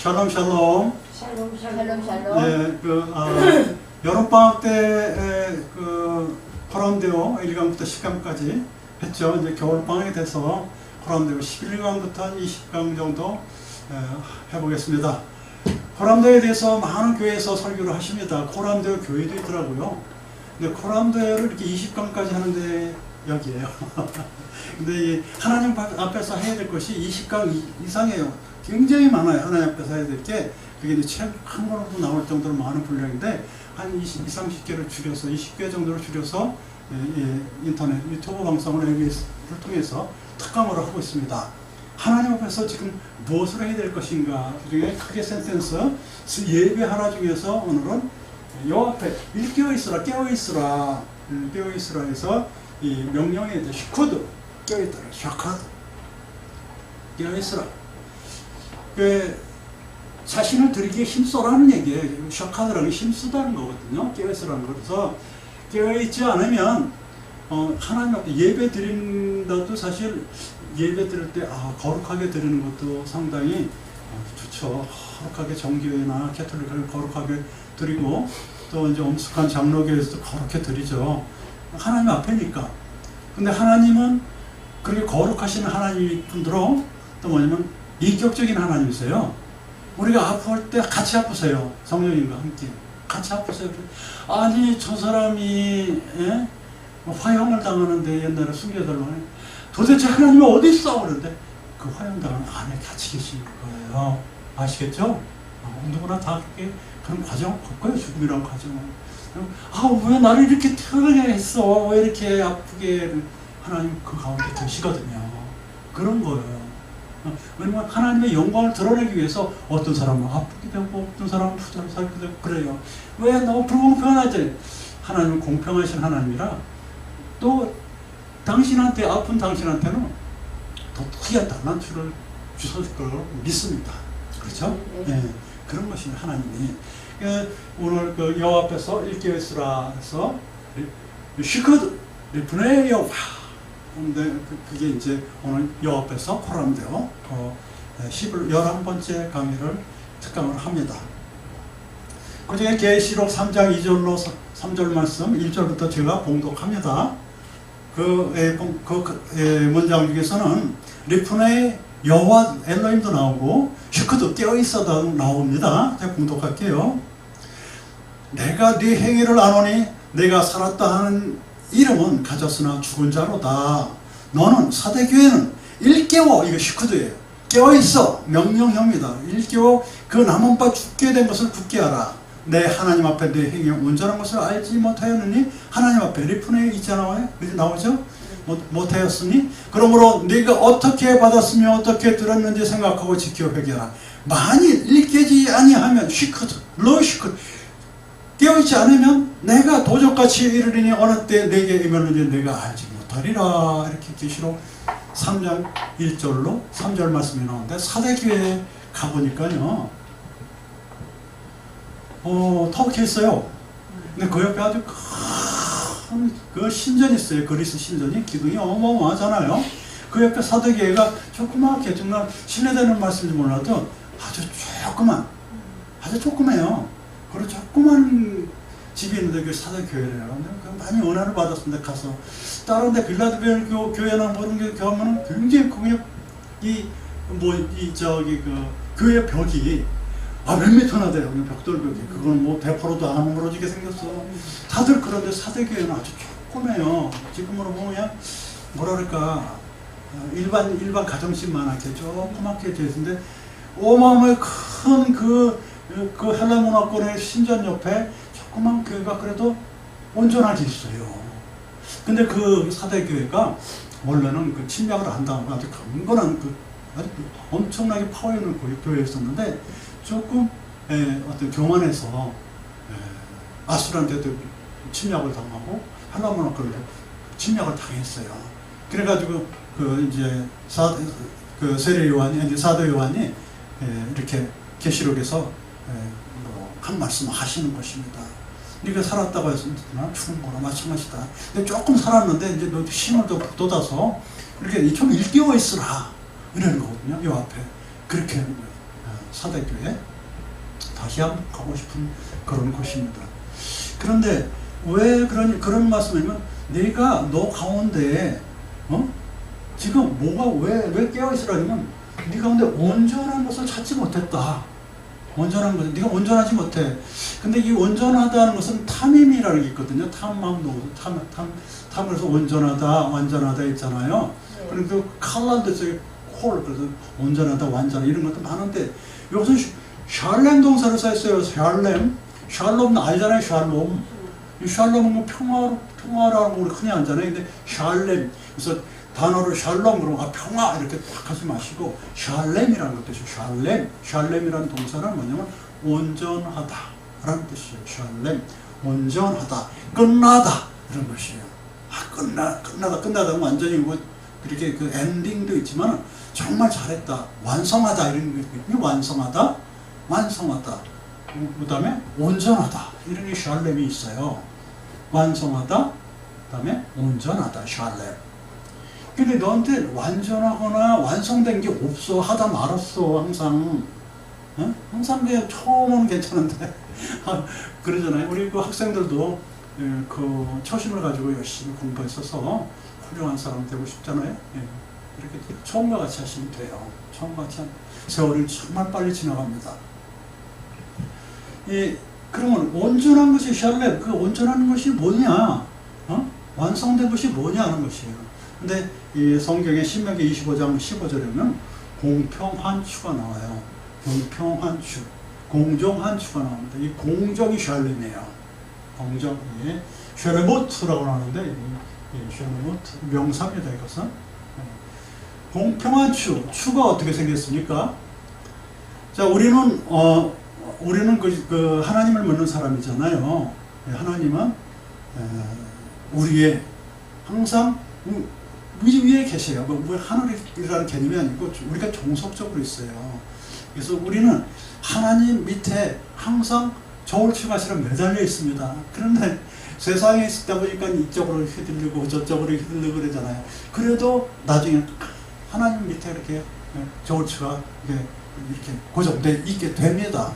샬롬 샬롬. 샬롬 샬롬 샬롬. 네, 여름방학 때 코람데오 1강부터 10강까지 했죠. 이제 겨울방학이 돼서 코람데오 11강부터 한 20강 정도 해보겠습니다. 코람데오에 대해서 많은 교회에서 설교를 하십니다. 코람데오 교회도 있더라고요. 근데 코람데오를 이렇게 20강까지 하는데 여기에요. 근데 하나님 앞에서 해야 될 것이 20강 이상이에요. 굉장히 많아요. 하나님 앞에서 해야 될 게. 그게 이제 책 한 권으로도 나올 정도로 많은 분량인데, 한 20, 30개를 줄여서, 20개 정도를 줄여서, 인터넷, 유튜브 방송을 ABS를 통해서 특강으로 하고 있습니다. 하나님 앞에서 지금 무엇을 해야 될 것인가? 그 중에 크게 센텐스, 예배 하나 중에서 오늘은 요 앞에 깨어있으라, 깨어있으라, 깨어있으라 해서 이 명령에 이제 슈코드, 깨어있더라, 샤카드, 깨어있으라. 자신을 드리기에 힘써라는 얘기예요. 샤카드라는 게 힘쓰다는 거거든요. 깨어있으라는 거. 그래서 깨어있지 않으면 하나님 앞에 예배 드린다도 사실 예배 드릴 때 거룩하게 드리는 것도 상당히 좋죠. 거룩하게 정교회나 캐톨릭을 거룩하게 드리고, 또 이제 엄숙한 장로교에서도 거룩하게 드리죠. 하나님 앞에니까. 근데 하나님은 그렇게 거룩하신 하나님일 뿐더러 또 뭐냐면 인격적인 하나님이세요. 우리가 아플 때 같이 아프세요. 성령님과 함께 같이 아프세요. 아니 저 사람이 화형을 당하는데 옛날에 순교자들만 도대체 하나님이 어디 있어? 그러는데 그 화형당하는 안에 같이 계시는 거예요. 아시겠죠? 누구나 다 그렇게 그런 과정 겪어요. 죽음이라는 과정은. 왜 나를 이렇게 태어나게 했어? 왜 이렇게 아프게? 하나님 그 가운데 계시거든요. 그런 거예요. 왜냐면 하나님의 영광을 드러내기 위해서 어떤 사람은 아프게 되고 어떤 사람은 부자로 살게 되고 그래요. 왜 너무 불공평하지? 하나님은 공평하신 하나님이라 또 당신한테 아픈 당신한테는 더 귀한 단란추를 주실 걸 믿습니다. 그렇죠? 네. 그런 것이 하나님이. 오늘 그 여호와 앞에서 일깨어있으라 해서 슈크드 리프네 여호와. 근데 그게 이제 오늘 여호와 앞에서 코람데오 11번째 강의를 특강을 합니다. 그 중에 계시록 3장 2절로 3절 말씀 1절부터 제가 봉독합니다. 그 문장 중에서는 리프네 여호와 엘로힘도 나오고 슈크도 깨어있어도 나옵니다. 제가 봉독할게요. 내가 네 행위를 아노니 내가 살았다 하는 이름은 가졌으나 죽은 자로다. 너는 사대교회는 일깨워, 이거 슈크드예요. 깨어있어, 명령형입니다. 일깨워 그 남은 바 죽게 된 것을 굳게 하라. 내 하나님 앞에 내 행위 온전한 것을 알지 못하였느니 하나님 앞에 리프네 있잖아요. 그지 나오죠? 못하였으니 그러므로 네가 어떻게 받았으며 어떻게 들었는지 생각하고 지켜 회개하라. 만일 일깨지 아니하면 슈크드, 로 슈크드 깨어있지 않으면 내가 도적같이 이르리니 어느 때 내게 임했는지 내가 알지 못하리라. 이렇게 계시록 3장 1절로 3절 말씀이 나오는데 사대교회에 가보니까요 터키에 있어요. 근데 그 옆에 아주 큰 그 신전이 있어요. 그리스 신전이 기둥이 어마어마하잖아요. 그 옆에 사대교회가 조그맣게 정말 신뢰되는 말씀인지 몰라도 아주 조그매요. 그리고 조그만 집이 있는데 그 사대교회래요. 많이 은혜를 받았습니다. 가서 다른 데 빌라델피아 교회나 모든 게 가면은 굉장히 크게 교회 벽이 몇 미터나 돼요. 벽돌벽이. 그건 뭐 대포로도 안 무너지게 생겼어. 다들 그런데 사대교회는 아주 조그매요. 지금으로 보면 뭐랄까 일반 가정집만 하게 조그맣게 되어 있는데 어마어마하게 큰 그 헬라 문화권의 신전 옆에 조그만 교회가 그래도 온전하게 있어요. 근데 그 사대교회가 원래는 그 침략을 안 당하고 아주 강건한 아주 엄청나게 파워 있는 교회였었는데 조금 어떤 교만해서 아수르한테도 침략을 당하고 헬라 문화권에도 침략을 당했어요. 그래가지고 세례 요한이 사도 요한이 이렇게 계시록에서 한 말씀 하시는 것입니다. 네가 살았다고 했으나 죽은 거나 마찬가지다. 근데 조금 살았는데 이제 너 힘을 더 돋아서 이렇게 좀 일깨워 있으라 이러는 거거든요. 요 앞에 그렇게 하는 거예요. 사대교회 다시 한번 가고 싶은 그런 곳입니다. 그런데 왜 그런 말씀이면 내가 너 가운데 지금 뭐가 왜 깨어있으라면 네 가운데 온전한 것을 찾지 못했다. 온전한 것은 네가 온전하지 못해. 근데 이 온전하다는 것은 탐임이라는 게 있거든요. 탐망도 탐으로서 온전하다, 완전하다 있잖아요. 네. 그리고 칼라도 저기 콜 그래서 온전하다, 완전하다 이런 것도 많은데 여기서 샬렘 동사를 썼어요. 샬롬 알잖아요. 이 샬롬은 뭐 평화라고 우리 흔히 하잖아요. 근데 샬렘 그래서 단어를 샬롬 그러면 평화 이렇게 딱 하지 마시고 샬렘이라는 것도 있어요. 샬렘이라는 동사는 뭐냐면 온전하다라는 뜻이에요. 샬렘 온전하다, 끝나다 이런 것이에요. 끝나다 완전히 뭐 그렇게 그 엔딩도 있지만 정말 잘했다, 완성하다 이런 게 있거든요. 완성하다. 그 다음에 온전하다 이런 게 샬렘이 있어요. 완성하다, 그 다음에 온전하다, 샬렘. 근데 너한테 완전하거나 완성된 게 없어. 하다 말았어. 항상 그냥 처음은 괜찮은데 그러잖아요. 우리 그 학생들도 그 초심을 가지고 열심히 공부했어서 훌륭한 사람 되고 싶잖아요. 이렇게 처음과 같이 하시면 돼요. 처음과 같이 세월이 정말 빨리 지나갑니다. 그러면 온전한 것이 샬렘, 그 온전한 것이 뭐냐? 완성된 것이 뭐냐 하는 것이에요. 근데 이 성경의 신명기 25장 15절에는 공평한추가 나와요. 공평한추, 공정한추가 나옵니다. 이 공정이 샬렘이에요. 공정이 샬레모트라고 하는데 샬레모트 명사입니다. 이것은 공평한 추가 어떻게 생겼습니까? 자, 우리는 그 하나님을 믿는 사람이잖아요. 하나님은 우리의 항상 위에 계세요. 뭐 하늘이라는 개념이 아니고 우리가 종속적으로 있어요. 그래서 우리는 하나님 밑에 항상 저울추가처럼 매달려 있습니다. 그런데 세상에 있다 보니까 이쪽으로 휘둘리고 저쪽으로 휘둘리고 그러잖아요. 그래도 나중에 하나님 밑에 이렇게 저울추가 이렇게 고정돼 있게 됩니다.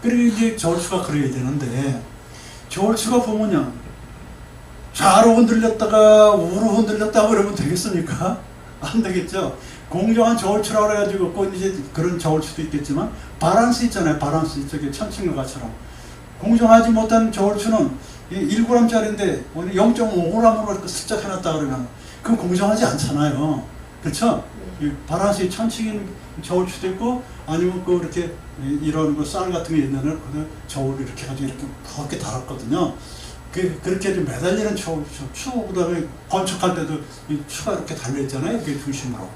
그리고 이제 저울추가 그래야 되는데 저울추가 보면요. 좌로 흔들렸다가 우로 흔들렸다가 그러면 되겠습니까? 안 되겠죠. 공정한 저울추라고 해가지고 꼭 이제 그런 저울추도 있겠지만 바란스 있잖아요. 바란스 저기 천칭가처럼 공정하지 못한 저울추는 1g짜리인데 0.5g으로 슬쩍 해놨다 그러면 그건 공정하지 않잖아요. 그렇죠? 바란스의 천칭인 저울추도 있고 아니면 그 이렇게 이런 거 쌀 같은 게 있는 저울 이렇게 가지고 이렇게 그렇게 달았거든요. 그렇게 매달리는 추, 그 다음에 건축할 때도 이 추가 이렇게 달려있잖아요. 그 중심으로.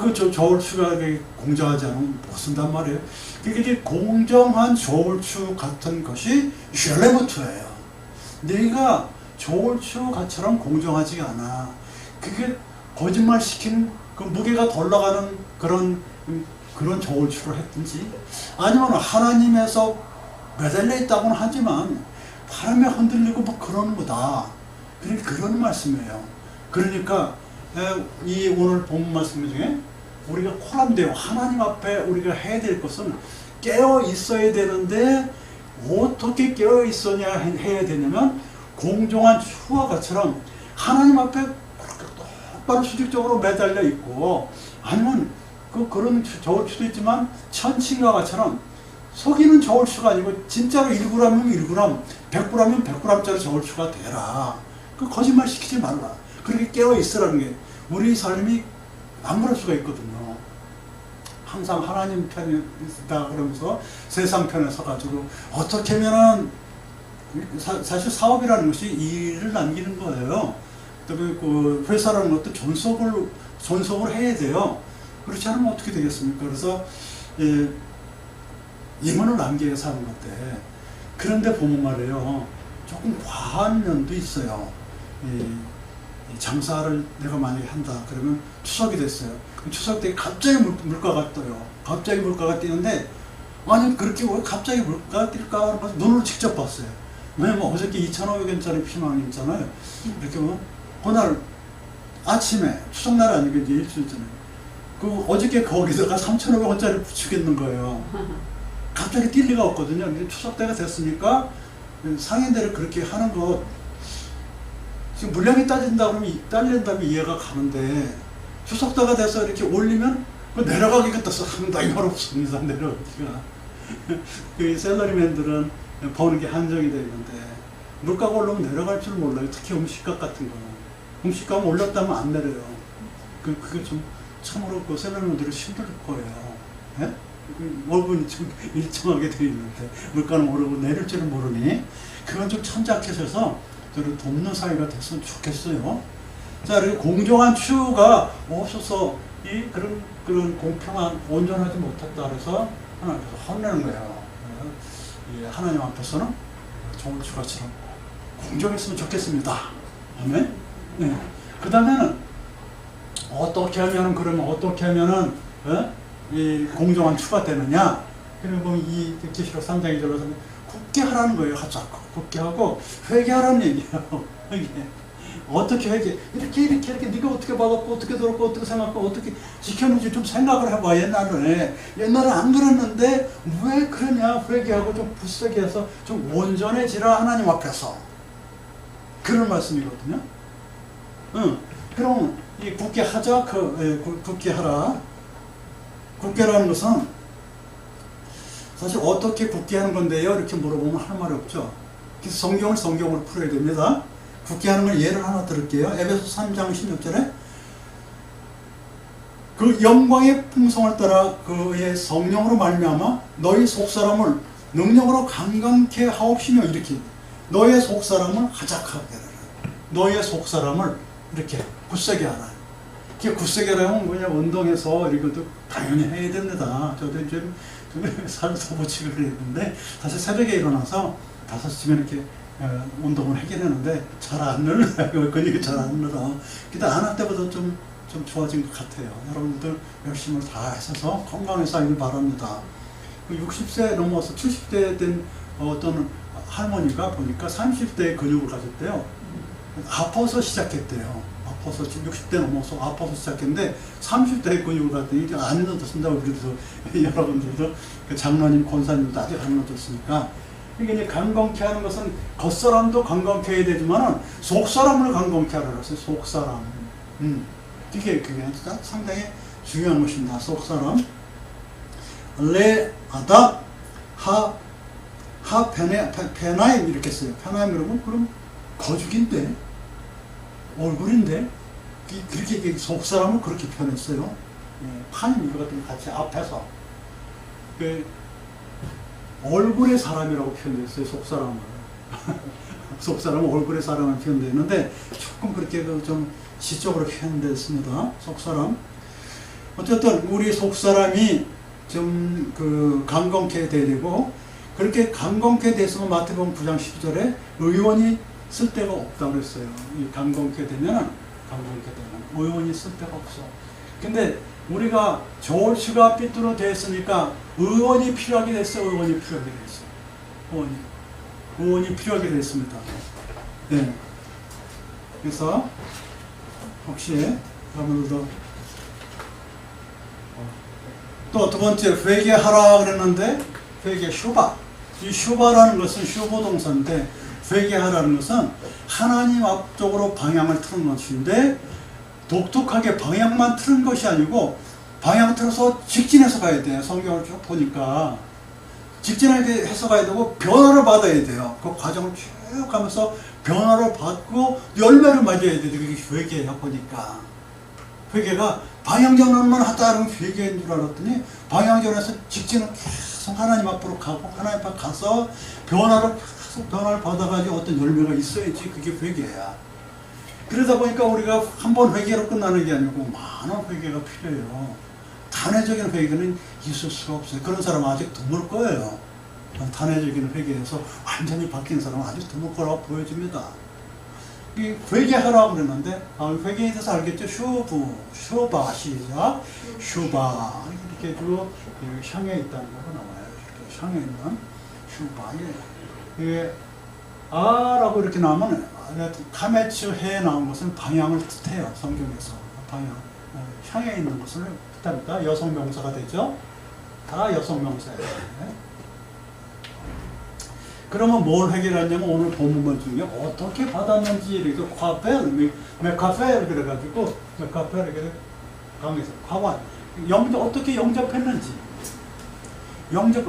그 저울추가 공정하지 않으면 못 쓴단 말이에요. 그게 이제 공정한 저울추 같은 것이 샬레모트예요. 내가 저울추처럼 공정하지 않아. 그게 거짓말 시키는 그 무게가 덜 나가는 그런 저울추를 했든지 아니면 하나님에서 매달려 있다고는 하지만 바람에 흔들리고 뭐 그러는 거다. 그런 말씀이에요. 그러니까 이 오늘 본 말씀 중에 우리가 코람데요. 하나님 앞에 우리가 해야 될 것은 깨어 있어야 되는데 어떻게 깨어 있어야 해야 되냐면 공정한 추와 같처럼 하나님 앞에 똑바로 수직적으로 매달려 있고 아니면 그런 저울추도 있지만 천칭과 같처럼 속이는 저울추가 아니고 진짜로 1g이면 1g, 100g이면 100g짜리 저울추가 되라. 거짓말 시키지 말라. 그렇게 깨어 있으라는 게 우리 삶이 안 그럴 수가 있거든요. 항상 하나님 편이다 그러면서 세상 편에 서가지고 어떻게 하면은 사실 사업이라는 것이 일을 남기는 거예요. 그 회사라는 것도 존속을 해야 돼요. 그렇지 않으면 어떻게 되겠습니까? 그래서 임원을 남기게 사는 건데 그런데 보면 말이에요. 조금 과한 면도 있어요. 장사를 내가 만약에 한다 그러면 추석이 됐어요. 추석 때 갑자기 물가가 떠요. 갑자기 물가가 뛰는데 아니 그렇게 왜 갑자기 물가가 뛸까 하면서 눈으로 직접 봤어요. 왜냐면 어저께 2,500원짜리 피망 있잖아요. 이렇게 보면 그날 아침에 추석날 아니고 이제 일주일 전에 어저께 거기다가 3,500원짜리 붙이겠는 거예요. 갑자기 뛸 리가 없거든요. 근데 추석 때가 됐으니까 상인들이 그렇게 하는 거 지금 물량이 딸린다면 이해가 가는데 추석 때가 돼서 이렇게 올리면 내려가기가 또 상당히 어렵습니다. 내려가기가. 그 셀러리맨들은 버는 게 한정이 되어 있는데 물가가 올라오면 내려갈 줄 몰라요. 특히 음식값 같은 거. 음식값 올렸다면 안 내려요. 그게 좀 참으로 그 셀러리맨들이 힘들 거예요. 예? 월급은 좀 일정하게 되어 있는데 물가는 오르고 내릴 줄은 모르니 그건 좀 천작해서 저를 돕는 사회가 됐으면 좋겠어요. 자, 이렇게 공정한 추후가 없어서 그런 공평한 온전하지 못했다 그래서 하나님께서 혼내는 거예요. 하나님 앞에서는 좋은 추가처럼 공정했으면 좋겠습니다. 아멘. 네. 그 다음에는 어떻게 하면은 이 공정한 추가 되느냐? 그리고 이 계시록 3장 2절에서는 굳게 하라는 거예요. 굳게 하고 회개하라는 얘기예요. 어떻게 회개? 이렇게 네가 어떻게 받았고 어떻게 들었고 어떻게 생각하고 어떻게 지켰는지 좀 생각을 해봐. 옛날에 안 그랬는데 왜 그러냐? 회개하고 좀 굳세게 해서 좀 온전해지라 하나님 앞에서 그런 말씀이거든요. 그럼 이 굳게 하자. 굳게 하라. 굳게라는 것은 사실 어떻게 굳게 하는 건데요? 이렇게 물어보면 할 말이 없죠. 그래서 성경으로 풀어야 됩니다. 굳게 하는 걸 예를 하나 들을게요. 에베소 3장 16절에 그 영광의 풍성을 따라 그의 성령으로 말미암아 너희 속사람을 능력으로 강건케 하옵시며 이렇게 너의 속사람을 하작하게 하라. 너의 속사람을 이렇게 굳세게 하라. 이게 굳세게 하려면 뭐냐 운동해서 이것도 당연히 해야 됩니다. 저도 좀 살도 붙이고 그랬는데 사실 새벽에 일어나서 5시쯤에 이렇게 운동을 하긴 하는데 잘 안 늘어요. 근육이 잘 안 늘어. 근데 안 할 때보다 좀 좋아진 것 같아요. 여러분들 열심을 다 하셔서 건강해서 하길 바랍니다. 60세 넘어서 70대 된 어떤 할머니가 보니까 30대의 근육을 가졌대요. 아파서 시작했대요. 아파서 60대 넘어서 아파서 시작했는데 30대의 근육을 갖더니 이제 안 늦었습니다. 우리도 여러분들도 그 장로님 권사님도 아직 안 늦었으니까 이게 이제 강건케 하는 것은 겉사람도 강건케 해야 되지만 속사람을 강건케 하라 그랬어요. 속사람. 그게 상당히 중요한 것입니다. 속사람. 레아다 페나임 이렇게 써요. 페나임 그러면 그럼 거죽인데 얼굴인데 그렇게 속사람을 그렇게 표현했어요. 파님 이거 같은 거 같이 앞에서 얼굴의 사람이라고 표현됐어요. 속사람을. 속사람은 얼굴의 사람을 표현되는데 조금 그렇게 좀 시적으로 표현됐습니다. 속사람. 어쨌든 우리 속사람이 좀 강건케 돼야 되고 그렇게 강건케 됐으면 마태복음 9장 12절에 의원이 쓸 데가 없다고 그랬어요. 이 강건케 되면 의원이 쓸 데가 없어. 근데 우리가 조치가 삐뚤어 됐으니까 의원이 필요하게 됐어요. 의원이 필요하게 됐습니다. 네. 그래서 혹시 여러분들도 또 두 번째 회개하라 그랬는데 회개 슈바. 이 슈바라는 것은 슈보 동사인데 회개하라는 것은 하나님 앞쪽으로 방향을 트는 것인데 독특하게 방향만 트는 것이 아니고 방향 틀어서 직진해서 가야 돼요. 성경을 쭉 보니까 직진하게 해서 가야 되고 변화를 받아야 돼요. 그 과정을 쭉 가면서 변화를 받고 열매를 맞아야 돼요. 그게 회개야 보니까. 회개가 방향전환만 하다 그러면 회개인 줄 알았더니 방향전에서 직진을 계속 하나님 앞으로 가고 하나님 앞에 가서 변화를 받아가지고 어떤 열매가 있어야지 그게 회개야. 그러다 보니까 우리가 한 번 회개로 끝나는 게 아니고 많은 회개가 필요해요. 단회적인 회개는 있을 수가 없어요. 그런 사람은 아직 드물 거예요. 단회적인 회개에서 완전히 바뀐 사람은 아직 드물 거라고 보여집니다. 이 회개하라고 그랬는데 회개에 대해서 알겠죠? 슈바 시작 슈바 이렇게 해주고 향해 있다는 거가 나와요. 이렇게 향해 있는 슈바에 아라고 이렇게 나오면 카메츠 해에 나온 것은 방향을 뜻해요. 성경에서 방향 향해 있는 것을 됩니다. 여성 명사가 되죠. 다 여성 명사예요. 네. 그러면 뭘 해결하냐면 오늘 본문 중에 어떻게 받았는지 이렇게 과펠, 메카펠 그래가지고 메카펠 이렇게 강에서 과관 어떻게 영접했는지,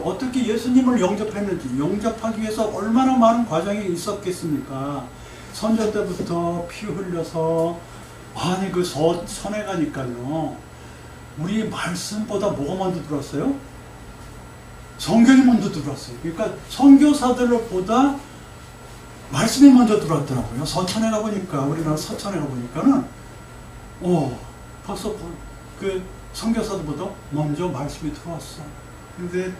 어떻게 예수님을 영접했는지, 영접하기 위해서 얼마나 많은 과정이 있었겠습니까? 선조 때부터 피 흘려서 아니 그 선에 가니까요. 우리 말씀보다 뭐가 먼저 들어왔어요? 성경이 먼저 들어왔어요. 그러니까 선교사들보다 말씀이 먼저 들어왔더라고요. 서천에 가보니까, 우리나라 서천에 가보니까는 벌써 그 선교사들보다 먼저 말씀이 들어왔어. 근데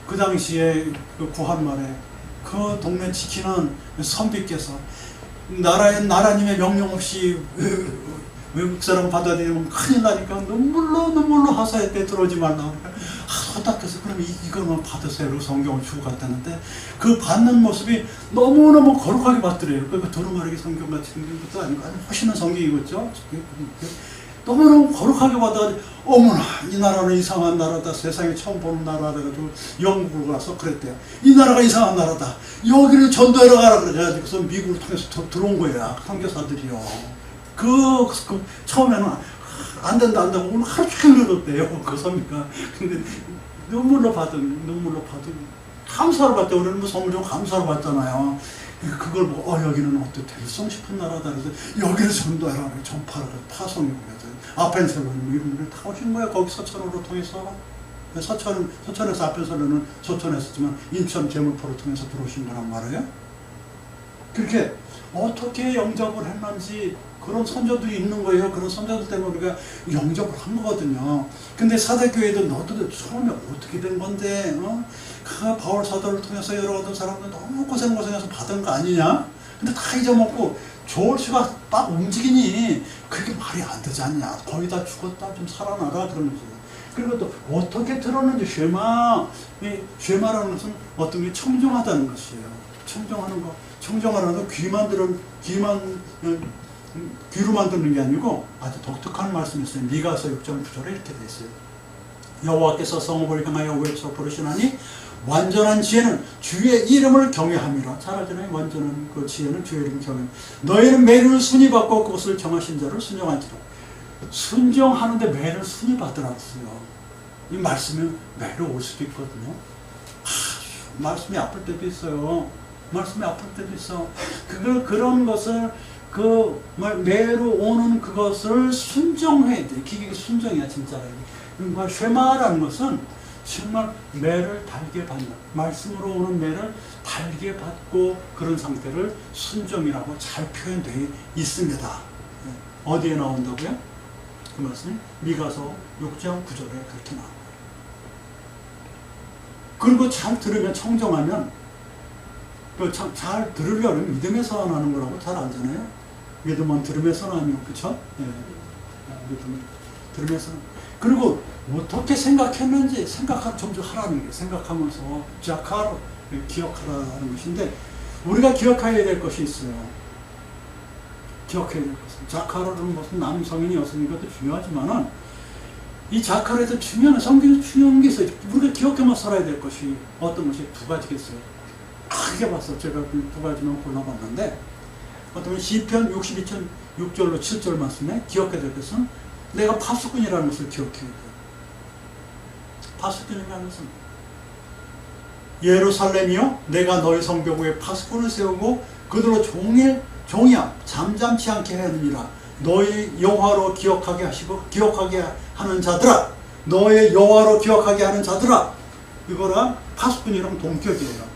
그 당시에 그 구한말에 그 동네 지키는 선비께서 나라님의 명령 없이 외국 사람 받아들이면 큰일 나니까 눈물로 하사에 때 들어오지 말라고. 허닥해서 그럼 이거는 받으세요. 그리고 성경을 주고 갔다는데 그 받는 모습이 너무너무 거룩하게 받더래요. 그러니까 두루마리기 성경 같이 생긴 것도 아니고 아주 멋있는 성경이겠죠. 너무너무 거룩하게 받아. 어머나 이 나라는 이상한 나라다. 세상에 처음 보는 나라다. 그래가지고 영국을 가서 그랬대요. 이 나라가 이상한 나라다. 여기를 전도하러 가라. 그래가지고서 미국을 통해서 들어온 거야. 선교사들이요. 처음에는 안 된다고 오늘 하루 종일 울었대요. 그 선비가. 근데 눈물로 받은 감사를 받대. 우리는 뭐 선물 좀 감사를 받잖아요. 그걸 보고 여기는 어떻게 될성 싶은 나라다. 그래서 여기를 전도하라. 전파라. 파송이고 그래서 아펜셀로님 이런 분을 다 오신 거야. 거기 서천으로 통해서. 서천에서 아펜셀로는 서천했었지만 인천 제물포를 통해서 들어오신 거란 말이에요. 그렇게 어떻게 영접을 했는지 그런 선조들이 있는 거예요. 그런 선조들 때문에 우리가 영접을 한 거거든요. 근데 사대교회도 너도 처음에 어떻게 된 건데, 그 바울 사도를 통해서 여러 어떤 사람들 너무 고생해서 받은 거 아니냐? 근데 다 잊어먹고 조울수가 딱 움직이니 그게 말이 안 되지 않냐? 거의 다 죽었다, 좀 살아나라 그러면서. 그리고 또 어떻게 들었는지 쉐마라는 것은 어떤 게 청정하다는 것이에요. 청정하는 거. 청정하는 거 귀로만 듣는 게 아니고 아주 독특한 말씀이 있어요. 미가서 6.9절에 이렇게 되어 있어요. 여호와께서 성읍을 향하여 외쳐 부르시나니 완전한 지혜는 주의 이름을 경외함이라. 잘 알잖아요. 완전한 그 지혜는 주의 이름을 경외함이라. 너희는 매를 순위 받고 그것을 정하신 자를 순종한지라. 순종하는데 매를 순위 받으라고요. 이 말씀이 매로 올 수도 있거든요. 말씀이 아플 때도 있어요. 말씀이 아플 때도 있어. 그런 것을 매로 오는 그것을 순종해야 돼. 그게 순종이야, 진짜로. 그러니까 쉐마라는 것은 정말 매를 달게 받는, 말씀으로 오는 매를 달게 받고 그런 상태를 순종이라고 잘 표현되어 있습니다. 어디에 나온다고요? 그 말씀이 미가서 6.9절에 그렇게 나옵니다. 그리고 잘 들으면, 청정하면, 잘 들으려면 믿음에서 나는 거라고 잘 알잖아요. 믿음은 들음에서 나며, 그쵸? 예. 믿음은 들음에서. 그리고 어떻게 생각했는지 좀 하라는 거예요. 생각하면서 자카로 기억하라는 것인데, 우리가 기억해야 될 것이 있어요. 기억해야 될 것은. 자카로는 무슨 남성인이 여성인 것도 중요하지만은, 이 자카로에서 중요한, 성경에서 중요한 게 있어요. 우리가 기억해만 살아야 될 것이 어떤 것이 두 가지겠어요. 크게 봤어. 제가 두 가지만 골라봤는데, 어떤 시편 62편 6절로 7절 말씀에 기억해야 될 것은 내가 파수꾼이라는 것을 기억해야 돼요. 파수꾼이라는 것은 예루살렘이여 내가 너희 성벽 위에 파수꾼을 세우고 그들로 종이야 잠잠치 않게 하느니라. 너희 여호와로 기억하게 하시고 기억하게 하는 자들아, 너의 여호와로 기억하게 하는 자들아. 이거랑 파수꾼이랑 동격이에요.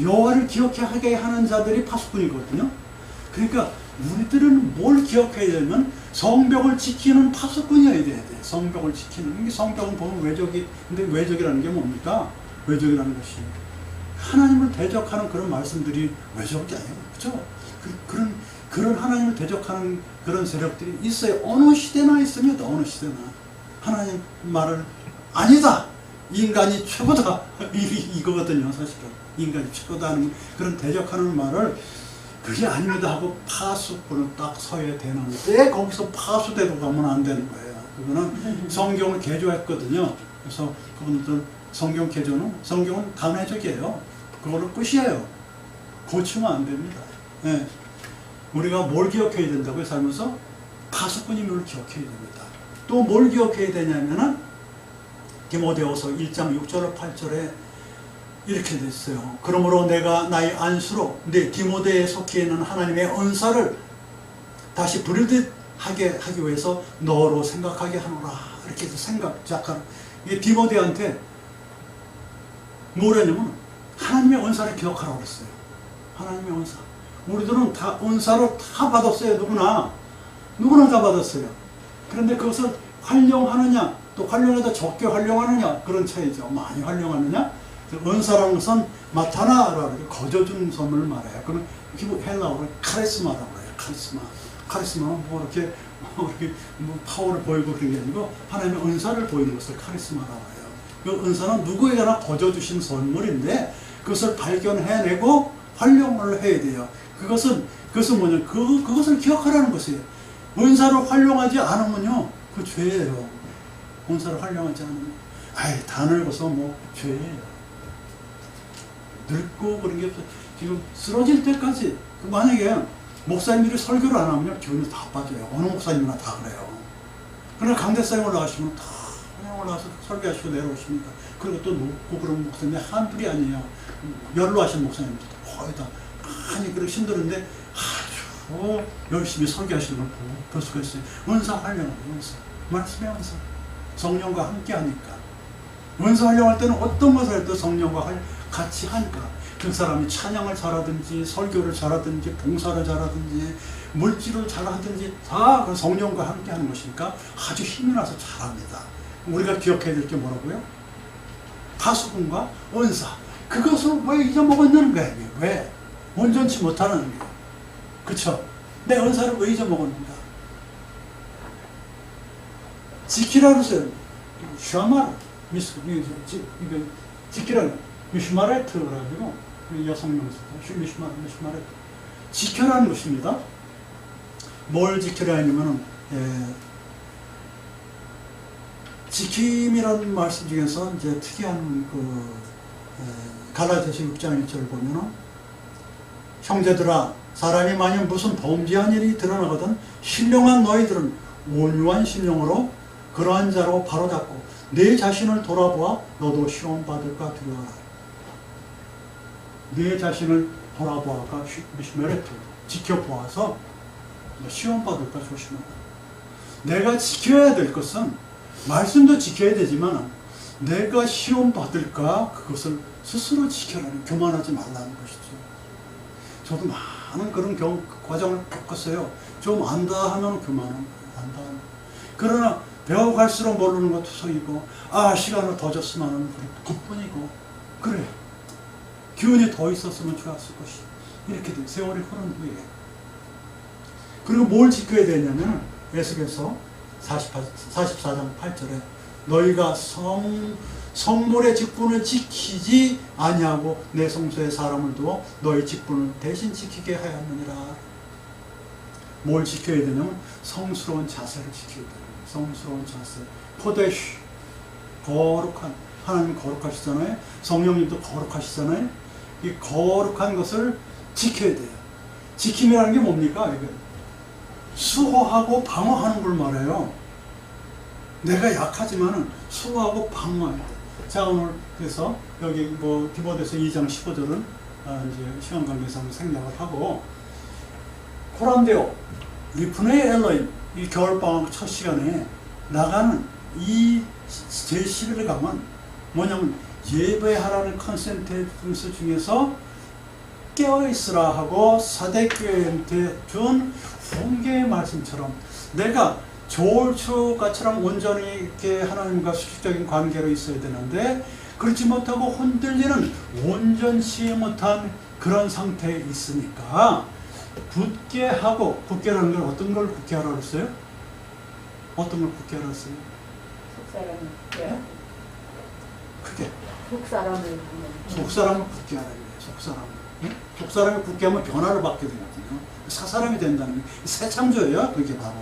여호와를 기억하게 하는 자들이 파수꾼이거든요. 그러니까 우리들은 뭘 기억해야 되면 성벽을 지키는 파수꾼이어야 돼야 돼. 성벽을 지키는. 이게 성벽은 보면 외적이, 근데 외적이라는 게 뭡니까? 외적이라는 것이 하나님을 대적하는 그런 말씀들이 외적이 아니에요. 그렇죠? 그런 하나님을 대적하는 그런 세력들이 있어요. 어느 시대나 있습니다. 어느 시대나. 하나님 말을 아니다. 인간이 최고다. 이거거든요, 사실은. 인간이 최고다 하는 그런 대적하는 말을 그게 아닙니다 하고 파수꾼을 딱 서야 되는데 거기서 파수대로 가면 안 되는 거예요. 그거는 성경을 개조했거든요. 그래서 그분들 성경은 간해적이에요. 그걸로 끝이에요. 고치면 안 됩니다. 예. 우리가 뭘 기억해야 된다고요? 살면서 5군임을 기억해야 됩니다. 또 뭘 기억해야 되냐면은 디모데후서 1장 6절 8절에 이렇게 됐어요. 그러므로 내가 나의 안수로 내 디모데에 속해 있는 하나님의 언사를 다시 부르듯 하기 위해서 너로 생각하게 하노라. 이렇게 해서 잠깐 이 디모데한테 뭐라냐면 하나님의 언사를 기억하라고 그랬어요. 하나님의 언사. 우리들은 다 언사로 다 받았어요. 누구나 다 받았어요. 그런데 그것을 활용하느냐, 또 활용하다 적게 활용하느냐, 그런 차이죠. 많이 활용하느냐. 은사라는 것은 마타나라고 거저주는 선물을 말해요. 그건 헬라어로 카리스마라고 해요. 카리스마는 뭐 이렇게 뭐 파워를 보이고 그런 게 아니고 하나님의 은사를 보이는 것을 카리스마라고 해요. 그 은사는 누구에게나 거저주신 선물인데 그것을 발견해내고 활용을 해야 돼요. 그것은 뭐냐? 그것을 기억하라는 것이에요. 은사를 활용하지 않으면요, 그 죄예요. 은사를 활용하지 않으면, 다 늙어서 뭐 죄예요. 늙고 그런 게 없어요. 지금 쓰러질 때까지, 만약에 목사님들이 설교를 안 하면요, 기운이 다 빠져요. 어느 목사님이나 다 그래요. 그러나 강대상에 올라가시면 다 그냥 올라가서 설교하시고 내려오십니다. 그리고 또 높고 그런 목사님이 한둘이 아니에요. 연로하신 목사님들 거의 다 많이 그렇게 힘들었는데 아주 열심히 설교하시는 걸 볼 수가 있어요. 은사 활용하는 은사. 말씀의 은사. 성령과 함께 하니까. 은사 활용할 때는 어떤 것을 할 때 성령과 같이 하니까. 그 사람이 찬양을 잘하든지 설교를 잘하든지 봉사를 잘하든지 물질을 잘하든지 다 그 성령과 함께 하는 것이니까 아주 힘이 나서 잘합니다. 우리가 기억해야 될 게 뭐라고요? 가수분과 은사. 그것을 왜 잊어먹었냐는 거예요. 왜? 온전치 못하는 거예요. 그쵸? 내 은사를 왜 잊어먹었는가? 지키라 그랬어요. 슈아마르. 지키라. 미슈마레트라고 가지고 여성명사. 미슈마레트. 지켜라는 것입니다. 뭘 지켜라 하냐면은, 지킴이라는 말씀 중에서 이제 특이한 갈라디아서 6장 1절 보면은 형제들아 사람이 만약 무슨 범죄한 일이 드러나거든 신령한 너희들은 온유한 심령으로 그러한 자로 바로잡고 내 자신을 돌아보아 너도 시험 받을까 두려워라. 내 자신을 돌아보아가 미시메레트 지켜보아서 시험 받을까 조심하라. 내가 지켜야 될 것은 말씀도 지켜야 되지만 내가 시험 받을까 그것을 스스로 지켜라는 교만하지 말라는 것이죠. 저도 많은 그런 과정을 겪었어요. 좀 안다 하면 교만은 안다. 그러나 배워갈수록 모르는 것도 속이고 시간을 더 줬으면 그뿐이고 그래 기운이 더 있었으면 좋았을 것이 이렇게 돼. 세월이 흐른 후에 그리고 뭘 지켜야 되냐면 에스겔서 44장 8절에 너희가 성물의 직분을 지키지 아니하고 내 성소의 사람을 두어 너희 직분을 대신 지키게 하였느니라. 뭘 지켜야 되냐면 성스러운 자세를 지켜야 돼요. 성스러운 자세. 코데시 거룩한 하나님 거룩하시잖아요. 성령님도 거룩하시잖아요. 이 거룩한 것을 지켜야 돼요. 지킴이라는 게 뭡니까? 이게 수호하고 방어하는 걸 말해요. 내가 약하지만은 수호하고 방어해야 돼. 자, 오늘 그래서 여기 뭐 디모데서 2장 15절은 이제 시간 관계상 생략을 하고 코란데오 리프네이 엘러임 이 겨울방학 첫 시간에 나가는 이 제11강은 뭐냐면 예배하라는 컨센트런스 중에서 깨어있으라 하고 사대교회한테 준 훈계의 말씀처럼 내가 조울추가처럼 온전히 이렇게 하나님과 수직적인 관계로 있어야 되는데 그렇지 못하고 흔들리는 온전치 못한 그런 상태에 있으니까 굳게 하고 굳게라는 건 어떤 걸 굳게 하라고 했어요? 어떤 걸 굳게 하라고 했어요? 속사람을 굳게요? 그게 속사람을 굳게 하라고 해요. 속사람이 굳게 하면 변화를 받게 되거든요. 사사람이 된다는 게 새 창조예요. 그게 바로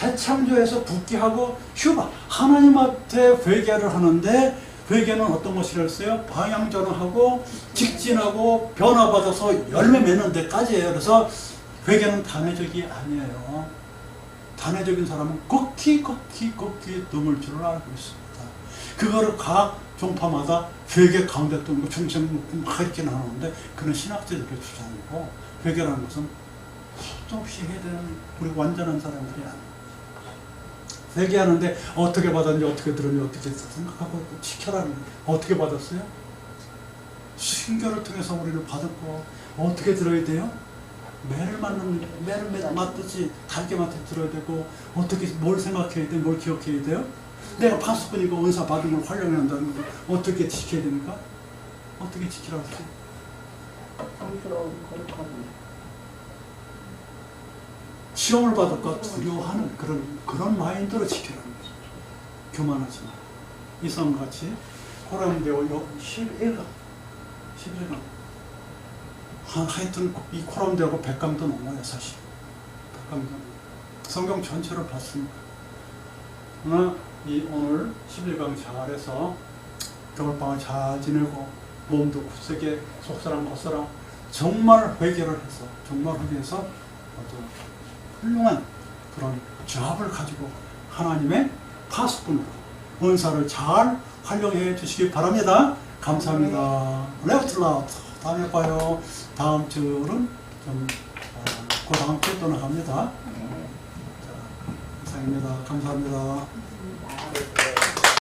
재창조해서 붙게 하고 휴가 하나님한테 회개를 하는데 회개는 어떤 것이라 했어요? 방향전환하고 직진하고 변화받아서 열매 맺는 데까지예요. 그래서 회개는 단회적이 아니에요. 단회적인 사람은 극히 드물 줄을 알고 있습니다. 그거를 각 종파마다 회개 가운데 또 중생 막 이렇게 나누는데 그는 신학자들의 주장이고 회개라는 것은 수도 없이 해야 되는 우리 완전한 사람들이 아니에요. 회개하는데 어떻게 받았는지 어떻게 들었는지 어떻게 생각하고 지켜라는 거예요. 어떻게 받았어요? 신교를 통해서 우리를 받았고 어떻게 들어야 돼요? 매를 맞듯이 달게 맞듯이 들어야 되고 어떻게 뭘 생각해야 돼? 뭘 기억해야 돼요? 내가 파수꾼이고 은사 받은 걸 활용해야 한다는 거 어떻게 지켜야 됩니까? 어떻게 지키라고 했어요? 성스러운 거룩함이. 시험을 받을까 두려워하는 그런 마인드로 지키라는 거죠. 교만하지 마. 이성같이 호랑이되어 11강 하여튼 이 코람대하고 백강도 넘어요 사실. 백강도 성경 전체를 봤습니다. 그러나 이 오늘 11강 잘해서 겨울방을 잘 지내고 몸도 굳세게 속사람 겉사람 정말 회개를 해서 아주 훌륭한 그런 잡을 가지고 하나님의 파수꾼으로 은사를 잘 활용해 주시기 바랍니다. 감사합니다. 레프트라우트 다음에 봐요. 다음 주는 그 다음 주에 또 나갑니다. 자, 이상입니다. 감사합니다. 아, 네.